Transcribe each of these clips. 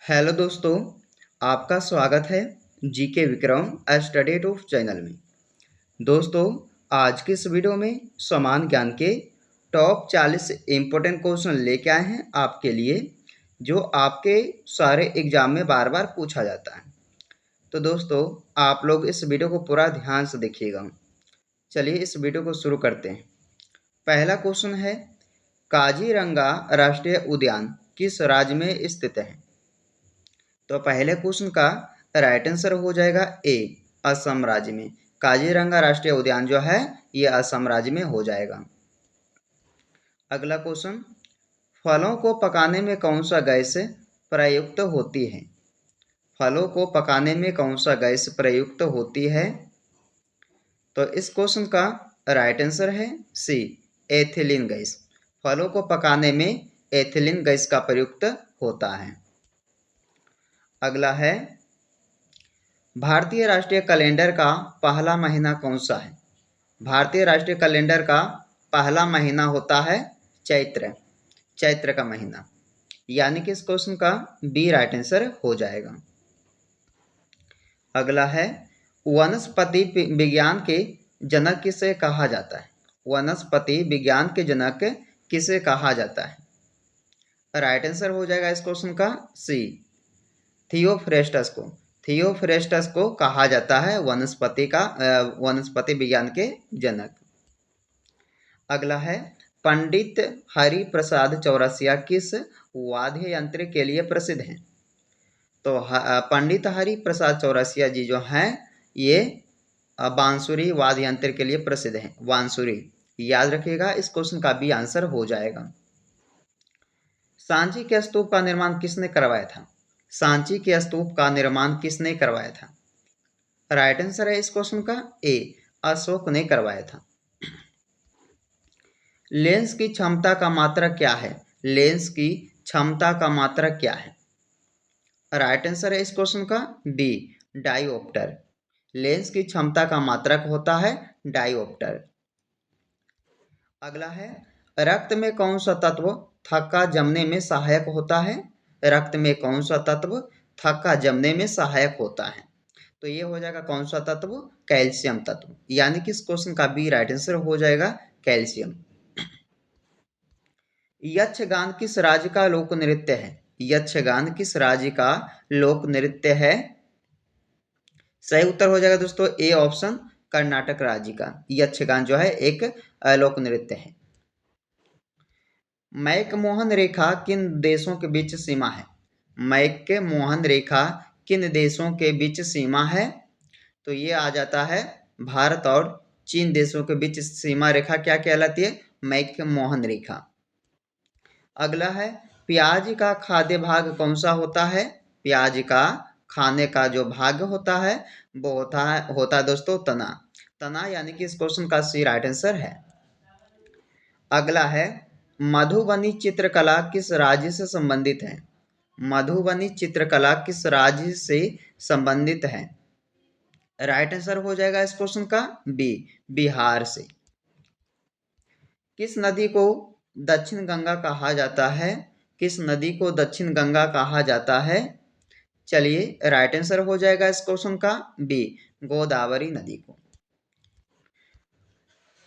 Hello दोस्तों, आपका स्वागत है जीके विक्रम स्टडी टूफ चैनल में। दोस्तों, आज की इस वीडियो में समान ज्ञान के टॉप 40 इम्पोर्टेंट क्वेश्चन लेके आए हैं आपके लिए, जो आपके सारे एग्जाम में बार बार पूछा जाता है। तो दोस्तों, आप लोग इस वीडियो को पूरा ध्यान से देखिएगा। चलिए इस वीडियो को शुरू करते हैं। पहला क्वेश्चन है, काजीरंगा राष्ट्रीय उद्यान किस राज्य में स्थित है? तो पहले क्वेश्चन का राइट आंसर हो जाएगा ए, असम राज्य में। काजीरंगा राष्ट्रीय उद्यान जो है ये असम राज्य में हो जाएगा। अगला क्वेश्चन, फलों को पकाने में कौन सा गैस प्रयुक्त होती है? फलों को पकाने में कौन सा गैस प्रयुक्त होती है? तो इस क्वेश्चन का राइट आंसर है सी, एथिलीन गैस। फलों को पकाने में एथिलीन गैस का प्रयुक्त होता है। अगला है, भारतीय राष्ट्रीय कैलेंडर का पहला महीना कौन सा है? भारतीय राष्ट्रीय कैलेंडर का पहला महीना होता है चैत्र, चैत्र का महीना। यानी कि इस क्वेश्चन का बी राइट आंसर हो जाएगा। अगला है, वनस्पति विज्ञान के जनक किसे कहा जाता है? वनस्पति विज्ञान के जनक किसे कहा जाता है? राइट आंसर हो जाएगा इस क्वेश्चन का सी, थियोफ्रेस्टस को। थियोफ्रेस्टस को कहा जाता है वनस्पति विज्ञान के जनक। अगला है, पंडित हरि प्रसाद चौरसिया किस वाद्य यंत्र के लिए प्रसिद्ध हैं? तो पंडित हरि प्रसाद चौरसिया जी जो हैं ये बांसुरी वाद्य यंत्र के लिए प्रसिद्ध हैं। बांसुरी याद रखिएगा, इस क्वेश्चन का भी आंसर हो जाएगा। सांची के स्तूप का निर्माण किसने करवाया था? सांची के स्तूप का निर्माण किसने करवाया था? राइट आंसर है इस क्वेश्चन का ए, अशोक ने करवाया था। लेंस की क्षमता का मात्रक क्या है? लेंस की क्षमता का मात्रक क्या है? राइट आंसर है इस क्वेश्चन का बी, डायोप्टर। लेंस की क्षमता का मात्रक होता है डायोप्टर। अगला है, रक्त में कौन सा तत्व थक्का जमने में सहायक होता है? रक्त में कौन सा तत्व थक्का जमने में सहायक होता है? तो ये हो जाएगा कौन सा तत्व? कैल्शियम तत्व। यानी कि इस क्वेश्चन का बी राइट आंसर हो जाएगा कैल्शियम। यक्षगान किस राज्य का लोक नृत्य है? यक्षगान किस राज्य का लोक नृत्य है? सही उत्तर हो जाएगा दोस्तों ए ऑप्शन, कर्नाटक राज्य का यक्षगान जो है एक लोक नृत्य है। मैकमोहन रेखा किन देशों के बीच सीमा है? मैकमोहन रेखा किन देशों के बीच सीमा है? तो ये आ जाता है भारत और चीन देशों के बीच सीमा रेखा क्या कहलाती है? मैकमोहन रेखा। अगला है, प्याज का खाद्य भाग कौन सा होता है? प्याज का खाने का जो भाग होता है वो होता है दोस्तों तना। तना यानी कि इस क्वेश्चन का सी राइट आंसर है। अगला है, मधुबनी चित्रकला किस राज्य से संबंधित है? मधुबनी चित्रकला किस राज्य से संबंधित है? राइट आंसर हो जाएगा इस क्वेश्चन का बी, बिहार से। किस नदी को दक्षिण गंगा कहा जाता है? किस नदी को दक्षिण गंगा कहा जाता है? चलिए राइट आंसर हो जाएगा इस क्वेश्चन का बी, गोदावरी नदी को।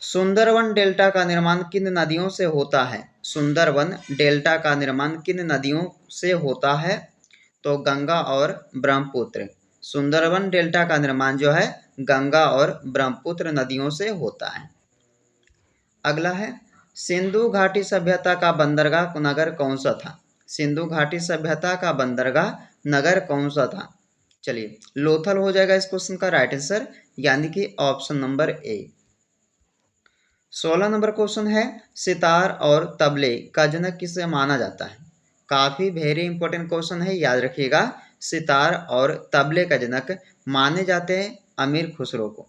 सुंदरवन डेल्टा का निर्माण किन नदियों से होता है? सुंदरवन डेल्टा का निर्माण किन नदियों से होता है? तो गंगा और ब्रह्मपुत्र। सुंदरवन डेल्टा का निर्माण जो है गंगा और ब्रह्मपुत्र नदियों से होता है। अगला है, सिंधु घाटी सभ्यता का बंदरगाह नगर कौन सा था? सिंधु घाटी सभ्यता का बंदरगाह नगर कौन सा था? चलिए लोथल हो जाएगा इस क्वेश्चन का राइट आंसर, यानी कि option number A. 16 number question है, सितार और तबले का जनक किसे माना जाता है? काफी वेरी इंपॉर्टेंट क्वेश्चन है, याद रखिएगा। सितार और तबले का जनक माने जाते हैं अमीर खुसरो को।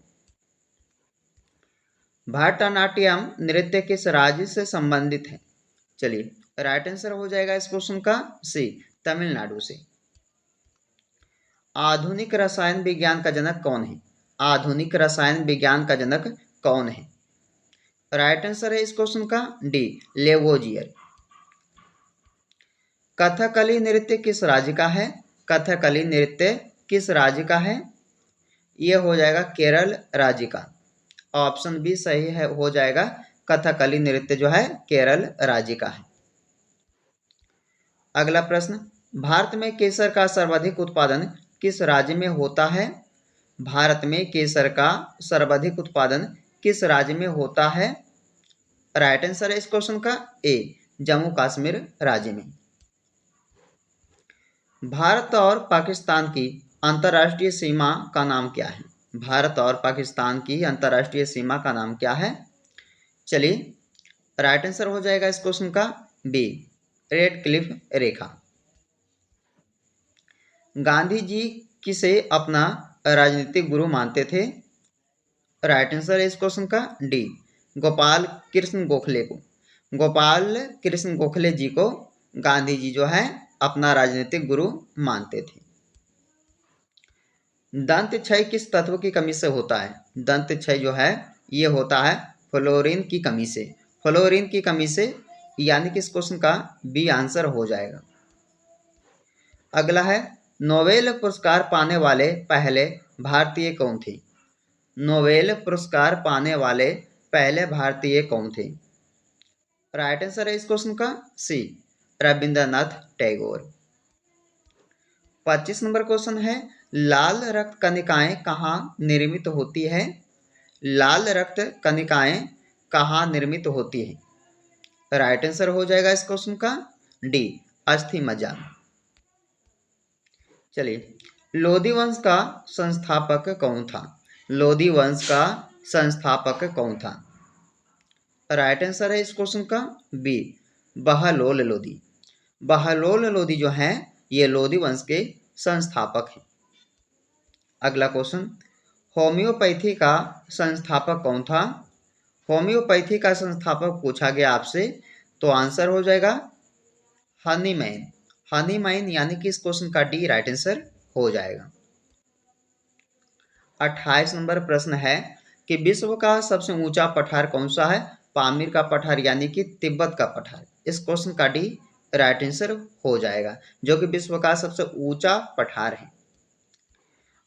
भरतनाट्यम नृत्य किस राज्य से संबंधित है? चलिए राइट आंसर हो जाएगा इस क्वेश्चन का सी, तमिलनाडु से। आधुनिक रसायन विज्ञान का जनक कौन है? आधुनिक रसायन विज्ञान का जनक कौन है? राइट आंसर है इस क्वेश्चन का डी, लेवोजियर। कथकली नृत्य किस राज्य का है? कथकली नृत्य किस राज्य का है? ये हो जाएगा केरल राज्य का। ऑप्शन बी सही है, हो जाएगा। कथकली नृत्य जो है केरल राज्य का है। अगला प्रश्न, भारत में केसर का सर्वाधिक उत्पादन किस राज्य में होता है? भारत में केसर का सर्वाधिक उत्पादन किस राज्य में होता है? राइट आंसर है इस क्वेश्चन का ए, जम्मू कश्मीर राज्य में। भारत और पाकिस्तान की अंतर्राष्ट्रीय सीमा का नाम क्या है? भारत और पाकिस्तान की अंतर्राष्ट्रीय सीमा का नाम क्या है? चलिए, राइट आंसर हो जाएगा इस क्वेश्चन का बी, रेड क्लिफ रेखा। गांधी जी किसे अपना राजनीतिक गुरु मानते थे? राइट आंसर है इस क्वेश्चन का डी, गोपाल कृष्ण गोखले को। गोपाल कृष्ण गोखले जी को गांधी जी जो है अपना राजनीतिक गुरु मानते थे। दंत क्षय किस तत्व की कमी से होता है? दंत क्षय जो है ये होता है फ्लोरीन की कमी से। फ्लोरीन की कमी से, यानी कि इस क्वेश्चन का बी आंसर हो जाएगा। अगला है, नोबेल पुरस्कार पाने वाले पहले भारतीय कौन थे? नोबेल पुरस्कार पाने वाले पहले भारतीय कौन थे? राइट आंसर है इस क्वेश्चन का सी, रविंद्रनाथ टैगोर। 25 नंबर क्वेश्चन है, लाल रक्त कणिकाएं कहाँ निर्मित होती है? लाल रक्त कणिकाएं कहाँ निर्मित होती है? राइट आंसर हो जाएगा इस क्वेश्चन का डी, अस्थि मज्जा। चलिए, लोधी वंश का संस्थापक कौन था? लोधी वंश का संस्थापक कौन था? राइट आंसर है इस क्वेश्चन का बी, बहलोल लोधी। बहलोल लोधी जो हैं ये लोधी वंश के संस्थापक हैं। अगला क्वेश्चन, होम्योपैथी का संस्थापक कौन था? होम्योपैथी का संस्थापक पूछा गया आपसे तो आंसर हो जाएगा हनीमैन। हनीमैन, यानी कि इस क्वेश्चन का डी राइट आंसर हो जाएगा। 28 नंबर प्रश्न है कि विश्व का सबसे ऊंचा पठार कौन सा है? पामीर का पठार, यानी कि तिब्बत का पठार। इस क्वेश्चन का डी राइट आंसर हो जाएगा, जो कि विश्व का सबसे ऊंचा पठार है।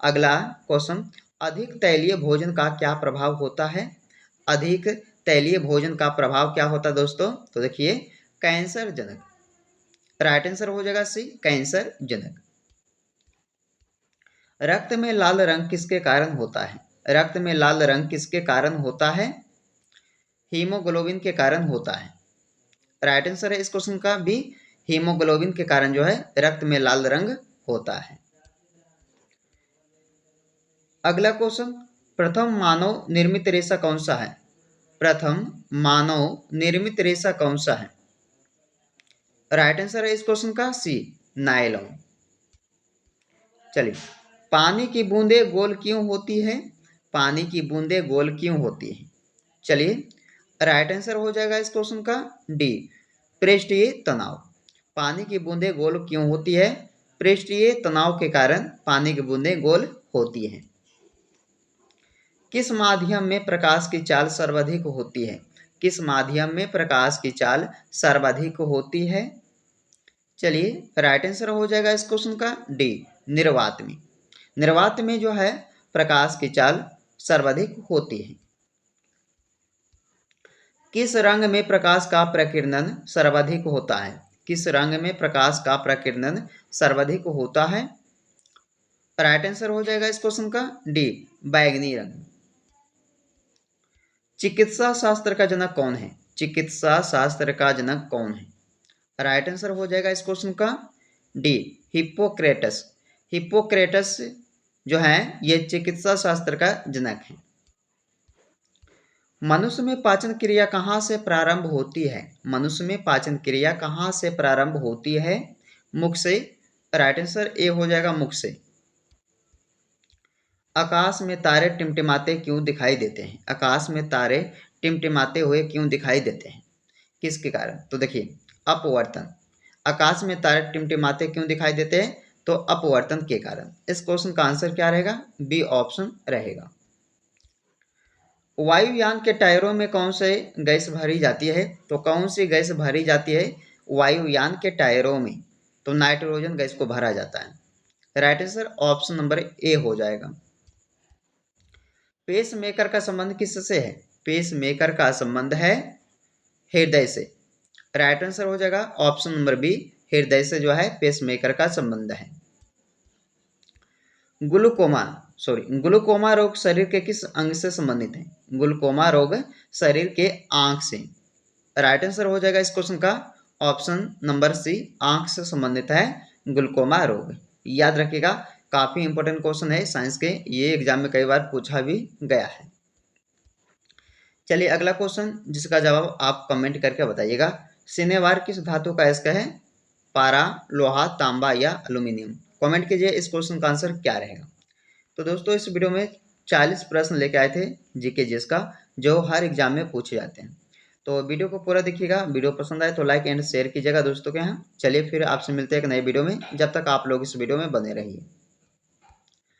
अगला क्वेश्चन, अधिक तैलीय भोजन का क्या प्रभाव होता है? अधिक तैलीय भोजन का प्रभाव क्या होता है दोस्तों? तो देखिए, कैंसर जनक। राइट आंसर हो जाएगा सी, कैंसर जनक। रक्त में लाल रंग किसके कारण होता है? रक्त में लाल रंग किसके कारण होता है? हीमोग्लोबिन के कारण होता है। राइट आंसर है इस क्वेश्चन का भी, हीमोग्लोबिन के कारण जो है रक्त में लाल रंग होता है। अगला क्वेश्चन, प्रथम मानव निर्मित रेशा कौन सा है? प्रथम मानव निर्मित रेशा कौन सा है? राइट आंसर है इस क्वेश्चन का सी, नायलॉन। चलिए, पानी की बूंदें गोल क्यों होती है? पानी की बूंदें गोल क्यों होती है? चलिए, राइट आंसर हो जाएगा इस क्वेश्चन का डी, पृष्ठीय तनाव। पानी की बूंदें गोल क्यों होती है? पृष्ठीय तनाव के कारण पानी की बूंदें गोल होती हैं। किस माध्यम में प्रकाश की चाल सर्वाधिक होती है? किस माध्यम में प्रकाश की चाल सर्वाधिक होती है? चलिए, राइट आंसर हो जाएगा इस क्वेश्चन का डी, निर्वात में। निर्वात में जो है प्रकाश की चाल सर्वाधिक होती है। किस रंग में प्रकाश का प्रकीर्णन सर्वाधिक होता है? किस रंग में प्रकाश का प्रकीर्णन सर्वाधिक होता है? राइट आंसर हो जाएगा इस क्वेश्चन का डी, बैंगनी रंग। चिकित्सा शास्त्र का जनक कौन है? चिकित्सा शास्त्र का जनक कौन है? राइट आंसर हो जाएगा इस क्वेश्चन का डी, हिप्पोक्रेटस। हिप्पोक्रेटस जो है ये चिकित्सा शास्त्र का जनक है। मनुष्य में पाचन क्रिया कहाँ से प्रारंभ होती है? मनुष्य में पाचन क्रिया कहाँ से प्रारंभ होती है? मुख से। राइट आंसर ए हो जाएगा मुख से। आकाश में तारे टिमटिमाते क्यों दिखाई देते हैं? आकाश में तारे टिमटिमाते हुए क्यों दिखाई देते हैं? किसके कारण? तो देखिए, अपवर्तन। आकाश में तारे टिमटिमाते क्यों दिखाई देते हैं? तो अपवर्तन के कारण। इस क्वेश्चन का आंसर क्या रहेगा? बी ऑप्शन रहेगा। वायुयान के टायरों में कौन से गैस भरी जाती है? तो कौन सी गैस भरी जाती है वायुयान के टायरों में? तो नाइट्रोजन गैस को भरा जाता है। Right answer option number A हो जाएगा। पेस मेकर का संबंध किससे है? पेस मेकर का संबंध है हृदय से। राइट आंसर हो जाएगा ऑप्शन नंबर बी, हृदय से जो है पेस मेकर का संबंध है। ग्लूकोमा रोग शरीर के किस अंग से संबंधित है? ग्लूकोमा रोग शरीर के आंख से। राइट आंसर हो जाएगा इस क्वेश्चन का ऑप्शन नंबर सी, आंख से संबंधित है ग्लूकोमा रोग। याद रखिएगा, काफी इंपॉर्टेंट क्वेश्चन है साइंस के, ये एग्जाम में कई बार पूछा भी गया है। चलिए अगला क्वेश्चन जिसका जवाब आप कमेंट करके बताइएगा। सिनेवार किस धातु का अयस्क है? पारा, लोहा, तांबा या एल्यूमिनियम? कमेंट कीजिए इस क्वेश्चन का आंसर क्या रहेगा। तो दोस्तों इस वीडियो में 40 प्रश्न लेके आए थे जीके जीएस का, जो हर एग्जाम में पूछे जाते हैं। तो वीडियो को पूरा देखिएगा, वीडियो पसंद आए तो लाइक एंड शेयर कीजिएगा दोस्तों के यहाँ। चलिए फिर आपसे मिलते हैं एक नए वीडियो में, जब तक आप लोग इस वीडियो में बने रहिए।